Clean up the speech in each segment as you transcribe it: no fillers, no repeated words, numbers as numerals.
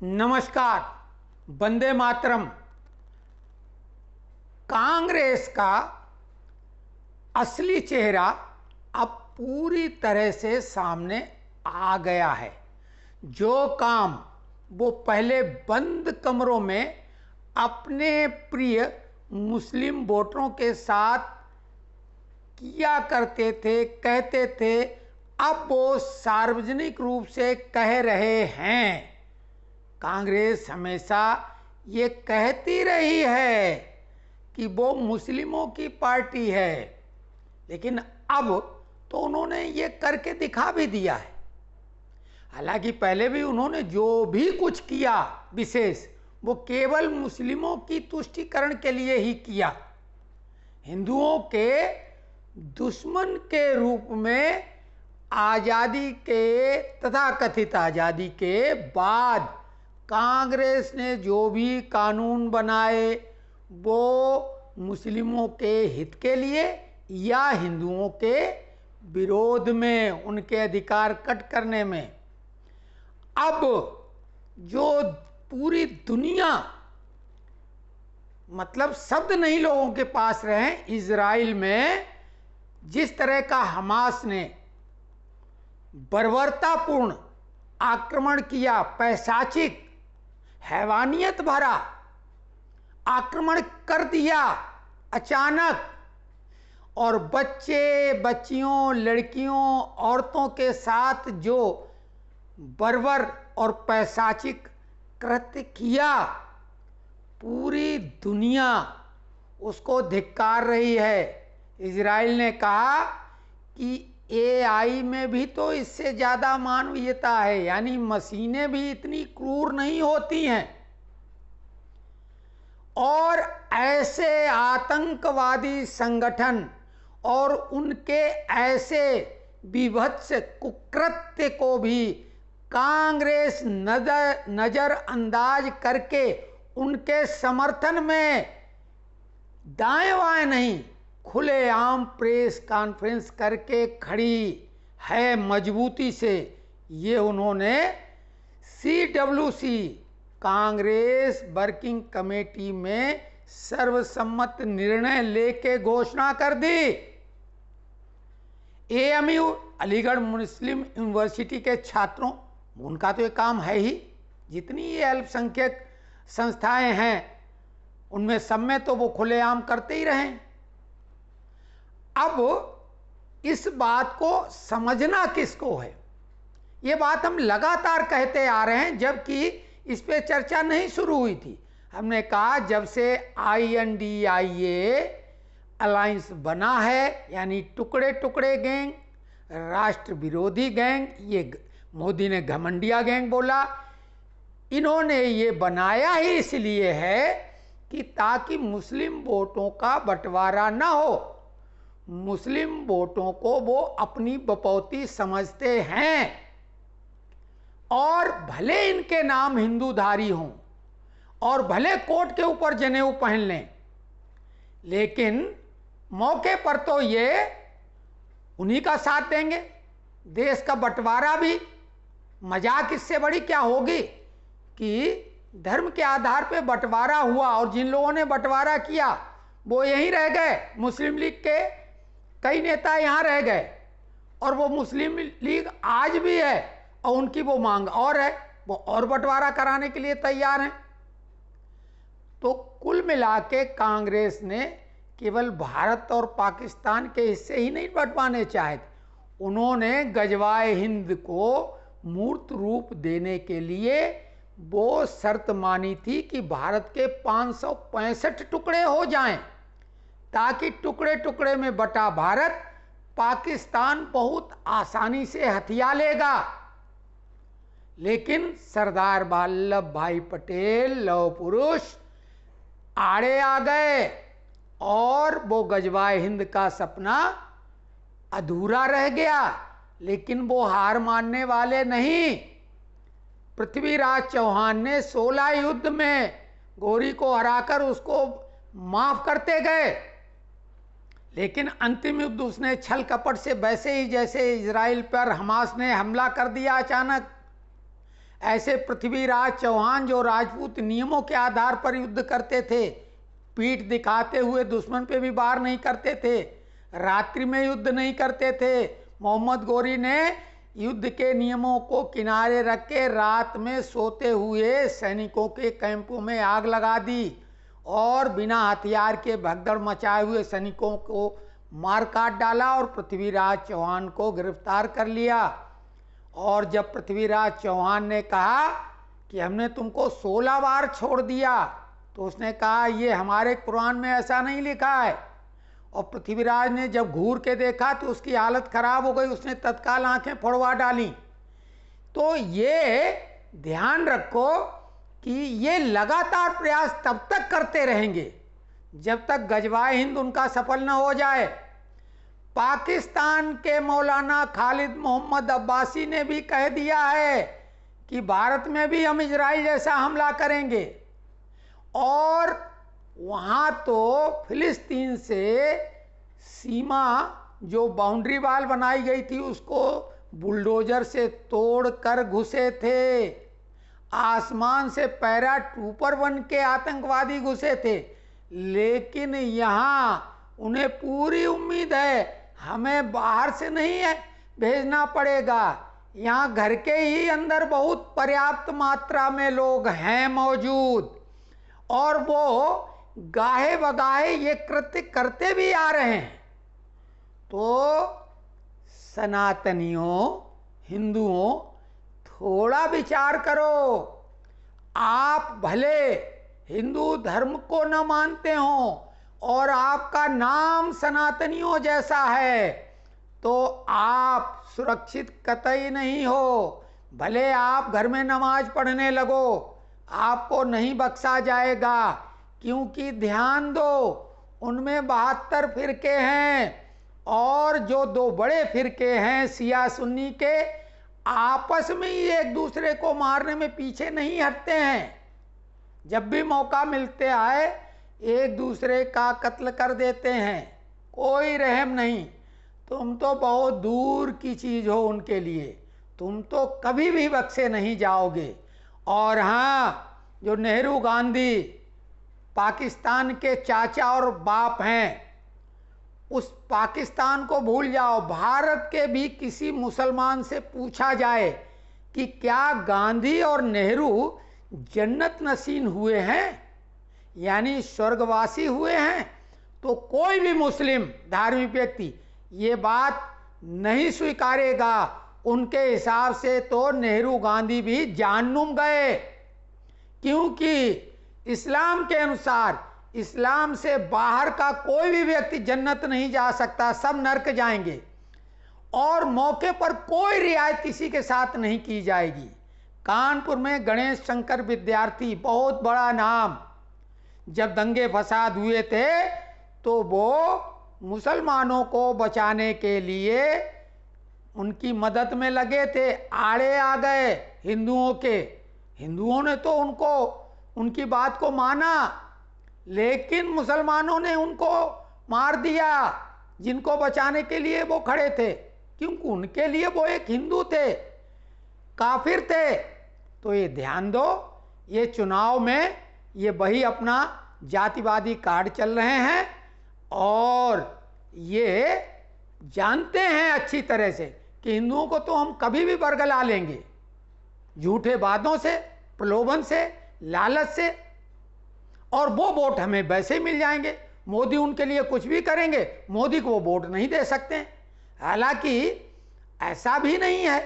नमस्कार। वंदे मातरम। कांग्रेस का असली चेहरा अब पूरी तरह से सामने आ गया है। जो काम वो पहले बंद कमरों में अपने प्रिय मुस्लिम वोटरों के साथ किया करते थे, कहते थे, अब वो सार्वजनिक रूप से कह रहे हैं। कांग्रेस हमेशा ये कहती रही है कि वो मुस्लिमों की पार्टी है, लेकिन अब तो उन्होंने ये करके दिखा भी दिया है। हालांकि पहले भी उन्होंने जो भी कुछ किया विशेष, वो केवल मुस्लिमों की तुष्टीकरण के लिए ही किया। हिंदुओं के दुश्मन के रूप में आज़ादी के तथाकथित आज़ादी के बाद कांग्रेस ने जो भी कानून बनाए वो मुस्लिमों के हित के लिए या हिंदुओं के विरोध में, उनके अधिकार कट करने में। अब जो पूरी दुनिया, मतलब शब्द नहीं लोगों के पास रहे, इजराइल में जिस तरह का हमास ने बर्बरतापूर्ण आक्रमण किया, पैशाचिक हैवानियत भरा आक्रमण कर दिया अचानक, और बच्चे बच्चियों, लड़कियों, औरतों के साथ जो बर्बर और पैशाचिक कृत्य किया, पूरी दुनिया उसको धिक्कार रही है। इजराइल ने कहा कि एआई में भी तो इससे ज़्यादा मानवीयता है, यानी मशीनें भी इतनी क्रूर नहीं होती हैं। और ऐसे आतंकवादी संगठन और उनके ऐसे विभत्स कुकृत्य को भी कांग्रेस नजरअंदाज करके उनके समर्थन में दाएं बाएं नहीं, खुलेआम प्रेस कॉन्फ्रेंस करके खड़ी है मजबूती से। ये उन्होंने CWC कांग्रेस वर्किंग कमेटी में सर्वसम्मत निर्णय लेके घोषणा कर दी। AMU अलीगढ़ मुस्लिम यूनिवर्सिटी के छात्रों, उनका तो ये काम है ही, जितनी ये अल्पसंख्यक संस्थाएं हैं उनमें सब में तो वो खुलेआम करते ही रहे। अब इस बात को समझना किसको है, ये बात हम लगातार कहते आ रहे हैं, जबकि इस पे चर्चा नहीं शुरू हुई थी। हमने कहा जब से INDIA अलायंस बना है, यानी टुकड़े टुकड़े गैंग, राष्ट्र विरोधी गैंग, ये मोदी ने घमंडिया गैंग बोला, इन्होंने ये बनाया ही इसलिए है कि ताकि मुस्लिम वोटों का बंटवारा ना हो। मुस्लिम वोटों को वो अपनी बपौती समझते हैं, और भले इनके नाम हिंदूधारी हों और भले कोट के ऊपर जनेऊ पहन लें, लेकिन मौके पर तो ये उन्हीं का साथ देंगे। देश का बंटवारा भी, मजाक इससे बड़ी क्या होगी कि धर्म के आधार पे बंटवारा हुआ और जिन लोगों ने बंटवारा किया वो यहीं रह गए। मुस्लिम लीग के कई नेता यहाँ रह गए, और वो मुस्लिम लीग आज भी है और उनकी वो मांग और है, वो और बंटवारा कराने के लिए तैयार हैं। तो कुल मिला के कांग्रेस ने केवल भारत और पाकिस्तान के हिस्से ही नहीं बंटवाने चाहे थे, उन्होंने गजवाए हिंद को मूर्त रूप देने के लिए वो शर्त मानी थी कि भारत के 565 टुकड़े हो जाएं, ताकि टुकड़े टुकड़े में बटा भारत पाकिस्तान बहुत आसानी से हथिया लेगा। लेकिन सरदार वल्लभ भाई पटेल लौह पुरुष आड़े आ गए, और वो गजवाए हिंद का सपना अधूरा रह गया। लेकिन वो हार मानने वाले नहीं। पृथ्वीराज चौहान ने 16 युद्ध में गौरी को हराकर उसको माफ करते गए, लेकिन अंतिम युद्ध उसने छल कपट से, वैसे ही जैसे इजराइल पर हमास ने हमला कर दिया अचानक, ऐसे पृथ्वीराज चौहान जो राजपूत नियमों के आधार पर युद्ध करते थे, पीठ दिखाते हुए दुश्मन पे भी वार नहीं करते थे, रात्रि में युद्ध नहीं करते थे, मोहम्मद गोरी ने युद्ध के नियमों को किनारे रख के रात में सोते हुए सैनिकों के कैंपों में आग लगा दी और बिना हथियार के भगदड़ मचाए हुए सैनिकों को मार काट डाला और पृथ्वीराज चौहान को गिरफ्तार कर लिया। और जब पृथ्वीराज चौहान ने कहा कि हमने तुमको 16 बार छोड़ दिया, तो उसने कहा ये हमारे कुरान में ऐसा नहीं लिखा है। और पृथ्वीराज ने जब घूर के देखा तो उसकी हालत खराब हो गई, उसने तत्काल आंखें फोड़वा डाली। तो ये ध्यान रखो कि ये लगातार प्रयास तब तक करते रहेंगे जब तक गजवाए हिंद उनका सफल न हो जाए। पाकिस्तान के मौलाना खालिद मोहम्मद अब्बासी ने भी कह दिया है कि भारत में भी हम इजराइल जैसा हमला करेंगे। और वहाँ तो फिलिस्तीन से सीमा जो बाउंड्री वाल बनाई गई थी उसको बुलडोजर से तोड़कर घुसे थे, आसमान से पैराट्रूपर बन के आतंकवादी घुसे थे। लेकिन यहाँ उन्हें पूरी उम्मीद है हमें बाहर से नहीं है भेजना पड़ेगा, यहाँ घर के ही अंदर बहुत पर्याप्त मात्रा में लोग हैं मौजूद, और वो गाहे बगाहे ये कृत्य करते भी आ रहे हैं। तो सनातनियों, हिंदुओं, थोड़ा विचार करो। आप भले हिंदू धर्म को न मानते हो और आपका नाम सनातनियों जैसा है, तो आप सुरक्षित कतई नहीं हो। भले आप घर में नमाज पढ़ने लगो, आपको नहीं बख्शा जाएगा, क्योंकि ध्यान दो उनमें 72 फिरके हैं और जो 2 बड़े फिरके हैं शिया सुन्नी के, आपस में ही एक दूसरे को मारने में पीछे नहीं हटते हैं। जब भी मौका मिलते आए एक दूसरे का कत्ल कर देते हैं, कोई रहम नहीं। तुम तो बहुत दूर की चीज हो उनके लिए, तुम तो कभी भी बख्शे नहीं जाओगे। और हाँ, जो नेहरू गांधी पाकिस्तान के चाचा और बाप हैं, उस पाकिस्तान को भूल जाओ। भारत के भी किसी मुसलमान से पूछा जाए कि क्या गांधी और नेहरू जन्नत नसीन हुए हैं, यानी स्वर्गवासी हुए हैं, तो कोई भी मुस्लिम धार्मिक व्यक्ति ये बात नहीं स्वीकारेगा। उनके हिसाब से तो नेहरू गांधी भी जहन्नुम गए, क्योंकि इस्लाम के अनुसार इस्लाम से बाहर का कोई भी व्यक्ति जन्नत नहीं जा सकता, सब नरक जाएंगे। और मौके पर कोई रियायत किसी के साथ नहीं की जाएगी। कानपुर में गणेश शंकर विद्यार्थी, बहुत बड़ा नाम, जब दंगे फसाद हुए थे तो वो मुसलमानों को बचाने के लिए उनकी मदद में लगे थे, आड़े आ गए हिंदुओं के। हिंदुओं ने तो उनकी बात को माना, लेकिन मुसलमानों ने उनको मार दिया जिनको बचाने के लिए वो खड़े थे, क्योंकि उनके लिए वो एक हिंदू थे, काफिर थे। तो ये ध्यान दो, ये चुनाव में ये वही अपना जातिवादी कार्ड चल रहे हैं और ये जानते हैं अच्छी तरह से कि हिंदुओं को तो हम कभी भी बरगला लेंगे, झूठे वादों से, प्रलोभन से, लालच से, और वो वोट हमें वैसे ही मिल जाएंगे। मोदी उनके लिए कुछ भी करेंगे, मोदी को वो वोट नहीं दे सकते। हालांकि ऐसा भी नहीं है,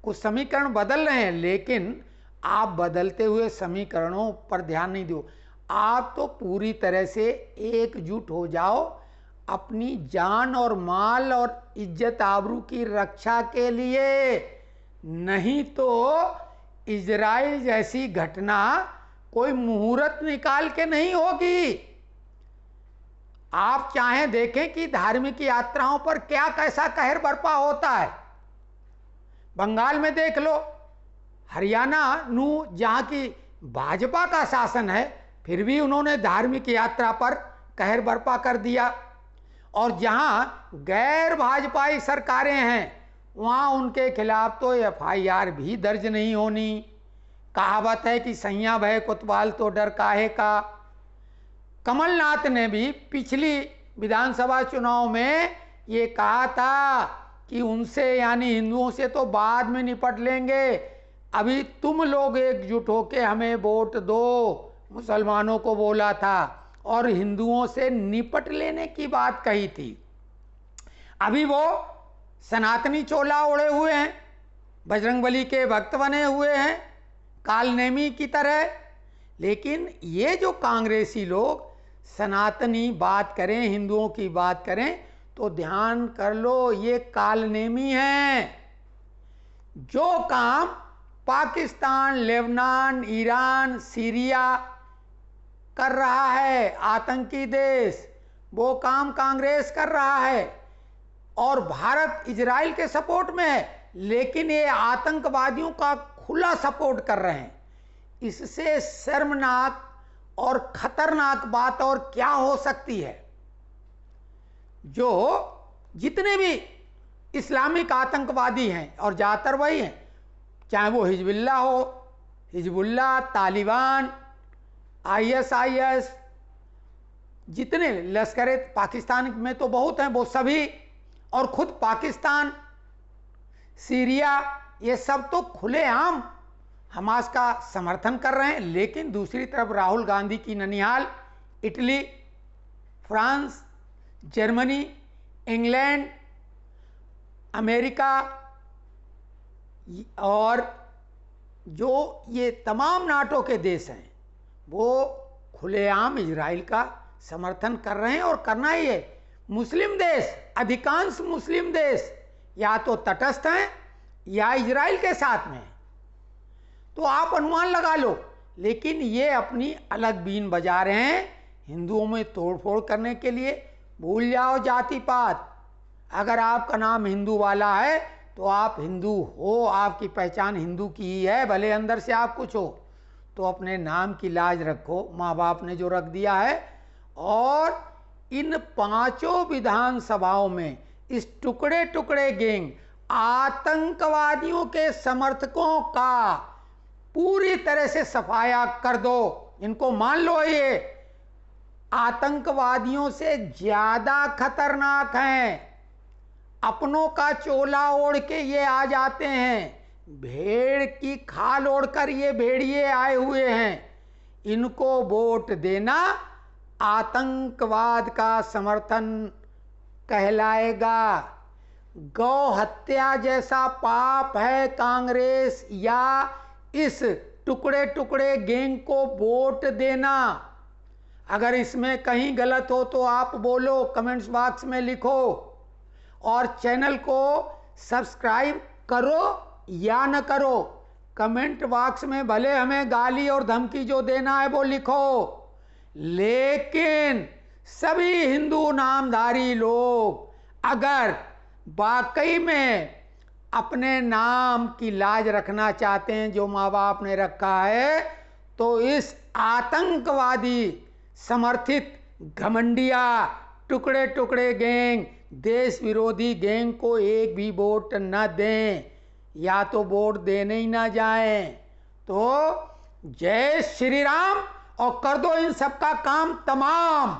कुछ समीकरण बदल रहे हैं, लेकिन आप बदलते हुए समीकरणों पर ध्यान नहीं दो। आप तो पूरी तरह से एकजुट हो जाओ अपनी जान और माल और इज्जत आबरू की रक्षा के लिए, नहीं तो इजराइल जैसी घटना कोई मुहूर्त निकाल के नहीं होगी। आप चाहें देखें कि धार्मिक यात्राओं पर क्या कैसा कहर बरपा होता है। बंगाल में देख लो, हरियाणा नू जहाँ की भाजपा का शासन है, फिर भी उन्होंने धार्मिक यात्रा पर कहर बरपा कर दिया। और जहाँ गैर भाजपाई सरकारें हैं वहाँ उनके खिलाफ तो FIR भी दर्ज नहीं होनी। कहावत है कि सैया भय कोतवाल तो डर काहे का। कमलनाथ ने भी पिछली विधानसभा चुनाव में ये कहा था कि उनसे यानी हिंदुओं से तो बाद में निपट लेंगे, अभी तुम लोग एकजुट होके हमें वोट दो, मुसलमानों को बोला था और हिंदुओं से निपट लेने की बात कही थी। अभी वो सनातनी चोला ओढ़े हुए हैं, बजरंगबली के भक्त बने हुए हैं कालनेमी की तरह। लेकिन ये जो कांग्रेसी लोग सनातनी बात करें, हिंदुओं की बात करें, तो ध्यान कर लो ये कालनेमी हैं। जो काम पाकिस्तान, लेबनान, ईरान, सीरिया कर रहा है, आतंकी देश, वो काम कांग्रेस कर रहा है और भारत इजराइल के सपोर्ट में है, लेकिन ये आतंकवादियों का खुला सपोर्ट कर रहे हैं। इससे शर्मनाक और खतरनाक बात और क्या हो सकती है। जो जितने भी इस्लामिक आतंकवादी हैं और ज़्यादातर वही हैं, चाहे वो हिजबुल्लाह हो, हिजबुल्लाह, तालिबान, ISIS, जितने लश्कर पाकिस्तान में तो बहुत हैं, वो सभी, और खुद पाकिस्तान, सीरिया, ये सब तो खुलेआम हमास का समर्थन कर रहे हैं। लेकिन दूसरी तरफ राहुल गांधी की ननिहाल Italy, France, Germany, England, America और जो ये तमाम नाटो के देश हैं, वो खुलेआम इजराइल का समर्थन कर रहे हैं और करना ही है। मुस्लिम देश, अधिकांश मुस्लिम देश या तो तटस्थ हैं या इजराइल के साथ में, तो आप अनुमान लगा लो। लेकिन ये अपनी अलग बीन बजा रहे हैं हिंदुओं में तोड़फोड़ करने के लिए। भूल जाओ जाति पात, अगर आपका नाम हिंदू वाला है तो आप हिंदू हो, आपकी पहचान हिंदू की ही है, भले अंदर से आप कुछ हो। तो अपने नाम की लाज रखो, माँ बाप ने जो रख दिया है। और इन 5 विधानसभाओं में इस टुकड़े टुकड़े गैंग आतंकवादियों के समर्थकों का पूरी तरह से सफाया कर दो। इनको मान लो ये आतंकवादियों से ज्यादा खतरनाक हैं। अपनों का चोला ओढ़ के ये आ जाते हैं, भेड़ की खाल ओढ़कर ये भेड़िए आए हुए हैं। इनको वोट देना आतंकवाद का समर्थन कहलाएगा। गौ हत्या जैसा पाप है कांग्रेस या इस टुकड़े टुकड़े गैंग को वोट देना। अगर इसमें कहीं गलत हो तो आप बोलो, कमेंट्स बॉक्स में लिखो। और चैनल को सब्सक्राइब करो या न करो, कमेंट बॉक्स में भले हमें गाली और धमकी जो देना है वो लिखो। लेकिन सभी हिंदू नामधारी लोग अगर वाकई में अपने नाम की लाज रखना चाहते हैं जो माँ बाप ने रखा है, तो इस आतंकवादी समर्थित घमंडिया टुकड़े टुकड़े गैंग, देश विरोधी गैंग को एक भी वोट न दें, या तो वोट देने ही ना जाएं। तो जय श्री राम और कर दो इन सबका काम तमाम।